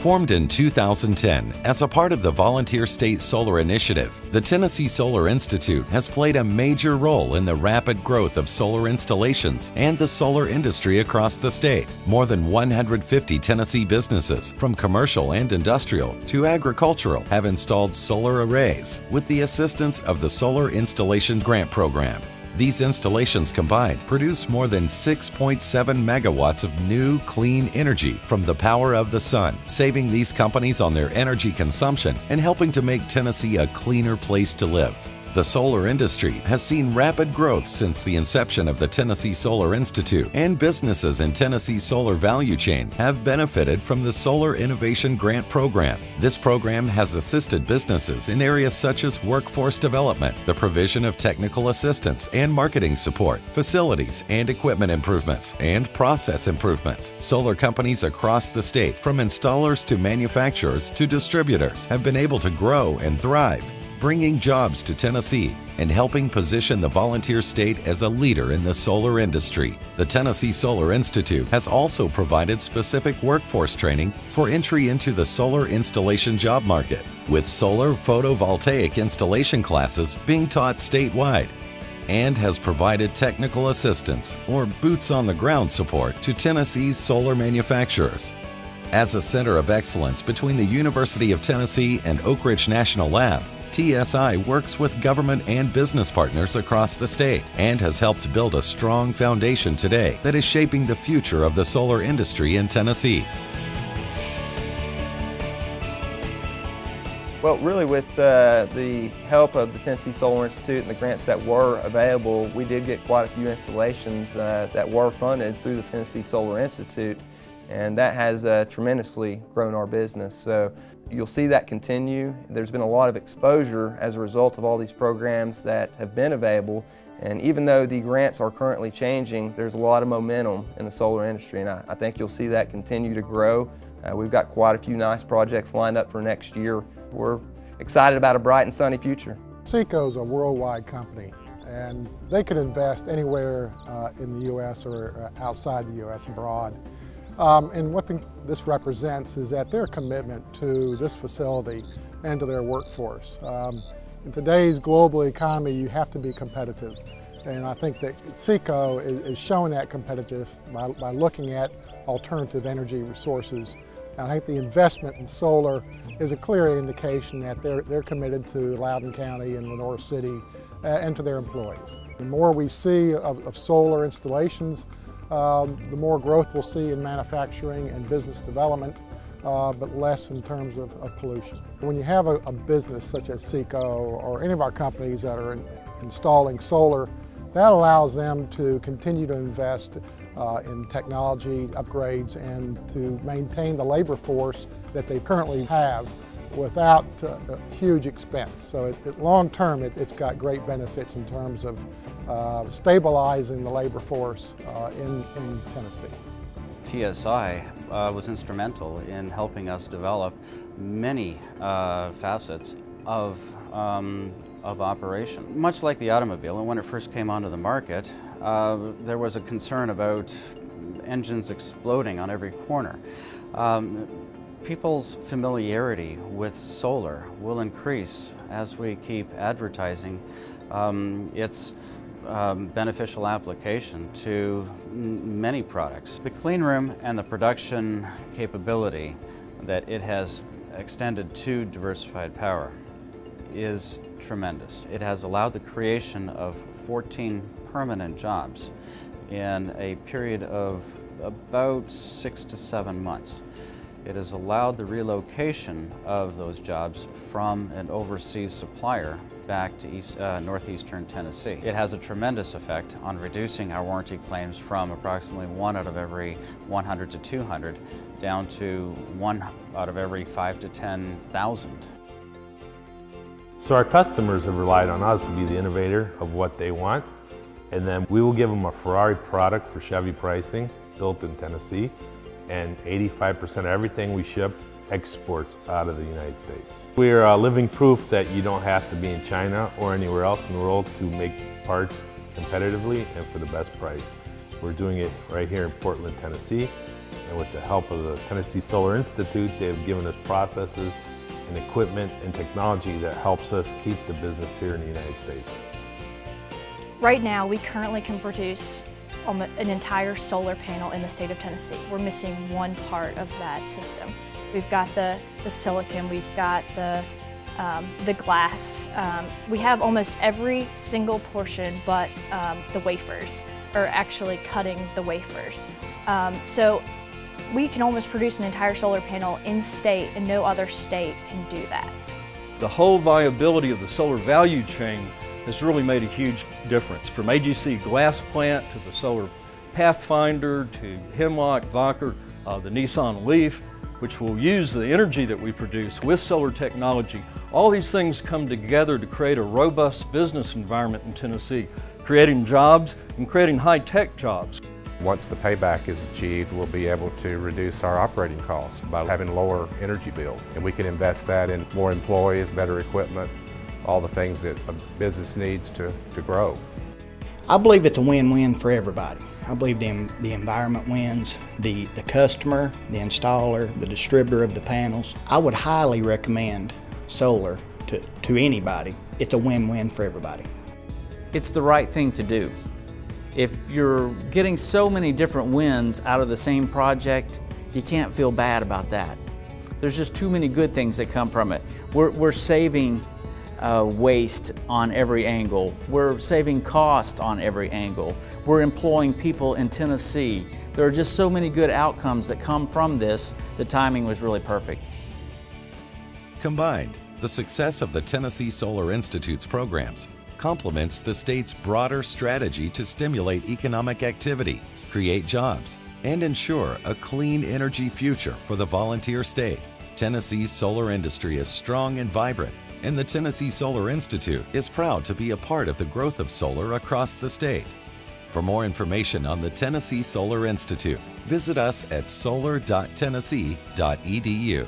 Formed in 2010 as a part of the Volunteer State Solar Initiative, the Tennessee Solar Institute has played a major role in the rapid growth of solar installations and the solar industry across the state. More than 150 Tennessee businesses, from commercial and industrial to agricultural, have installed solar arrays with the assistance of the Solar Installation Grant Program. These installations combined produce more than 6.7 megawatts of new, clean energy from the power of the sun, saving these companies on their energy consumption and helping to make Tennessee a cleaner place to live. The solar industry has seen rapid growth since the inception of the Tennessee Solar Institute, and businesses in Tennessee's solar value chain have benefited from the Solar Innovation Grant Program. This program has assisted businesses in areas such as workforce development, the provision of technical assistance and marketing support, facilities and equipment improvements, and process improvements. Solar companies across the state, from installers to manufacturers to distributors, have been able to grow and thrive, bringing jobs to Tennessee and helping position the Volunteer State as a leader in the solar industry. The Tennessee Solar Institute has also provided specific workforce training for entry into the solar installation job market, with solar photovoltaic installation classes being taught statewide, and has provided technical assistance or boots-on-the-ground support to Tennessee's solar manufacturers. As a center of excellence between the University of Tennessee and Oak Ridge National Lab, TSI works with government and business partners across the state and has helped build a strong foundation today that is shaping the future of the solar industry in Tennessee. Well, really, with the help of the Tennessee Solar Institute and the grants that were available, we did get quite a few installations that were funded through the Tennessee Solar Institute, and that has tremendously grown our business. So you'll see that continue. There's been a lot of exposure as a result of all these programs that have been available, and even though the grants are currently changing, there's a lot of momentum in the solar industry, and I think you'll see that continue to grow. We've got quite a few nice projects lined up for next year. We're excited about a bright and sunny future. SECO is a worldwide company, and they could invest anywhere in the U.S. or outside the U.S. abroad. And what this represents is that their commitment to this facility and to their workforce. In today's global economy, you have to be competitive. And I think that SECO is showing that competitive by looking at alternative energy resources. And I think the investment in solar is a clear indication that they're committed to Loudoun County and Lenoir City and to their employees. The more we see of solar installations, the more growth we'll see in manufacturing and business development, but less in terms of pollution. When you have a business such as SECO or any of our companies that are installing solar, that allows them to continue to invest in technology upgrades and to maintain the labor force that they currently have without a huge expense. So long term, it's got great benefits in terms of stabilizing the labor force in Tennessee. TSI was instrumental in helping us develop many facets of operation. Much like the automobile, and when it first came onto the market, there was a concern about engines exploding on every corner. People's familiarity with solar will increase as we keep advertising its beneficial application to many products. The clean room and the production capability that it has extended to Diversified Power is tremendous. It has allowed the creation of 14 permanent jobs in a period of about 6 to 7 months. It has allowed the relocation of those jobs from an overseas supplier back to northeastern Tennessee. It has a tremendous effect on reducing our warranty claims from approximately 1 out of every 100 to 200 down to 1 out of every 5 to 10,000. So our customers have relied on us to be the innovator of what they want, and then we will give them a Ferrari product for Chevy pricing, built in Tennessee, and 85% of everything we ship exports out of the United States. We are living proof that you don't have to be in China or anywhere else in the world to make parts competitively and for the best price. We're doing it right here in Portland, Tennessee, And with the help of the Tennessee Solar Institute, they've given us processes and equipment and technology that helps us keep the business here in the United States. Right now, we currently can produce an entire solar panel in the state of Tennessee. We're missing one part of that system. We've got the silicon, we've got the glass. We have almost every single portion but the wafers, or actually cutting the wafers. So we can almost produce an entire solar panel in state, and no other state can do that. The whole viability of the solar value chain has really made a huge difference. From AGC glass plant to the solar Pathfinder to Hemlock, Wacker, the Nissan Leaf, which will use the energy that we produce with solar technology. All these things come together to create a robust business environment in Tennessee, creating jobs and creating high-tech jobs. Once the payback is achieved, we'll be able to reduce our operating costs by having lower energy bills. And we can invest that in more employees, better equipment, all the things that a business needs to grow. I believe it's a win-win for everybody. I believe the environment wins, the customer, the installer, the distributor of the panels. I would highly recommend solar to anybody. It's a win-win for everybody. It's the right thing to do. If you're getting so many different wins out of the same project, you can't feel bad about that. There's just too many good things that come from it. We're saving waste on every angle. We're saving cost on every angle. We're employing people in Tennessee. There are just so many good outcomes that come from this. The timing was really perfect. Combined, the success of the Tennessee Solar Institute's programs complements the state's broader strategy to stimulate economic activity, create jobs, and ensure a clean energy future for the volunteer state. Tennessee's solar industry is strong and vibrant, and the Tennessee Solar Institute is proud to be a part of the growth of solar across the state. For more information on the Tennessee Solar Institute, visit us at solar.tennessee.edu.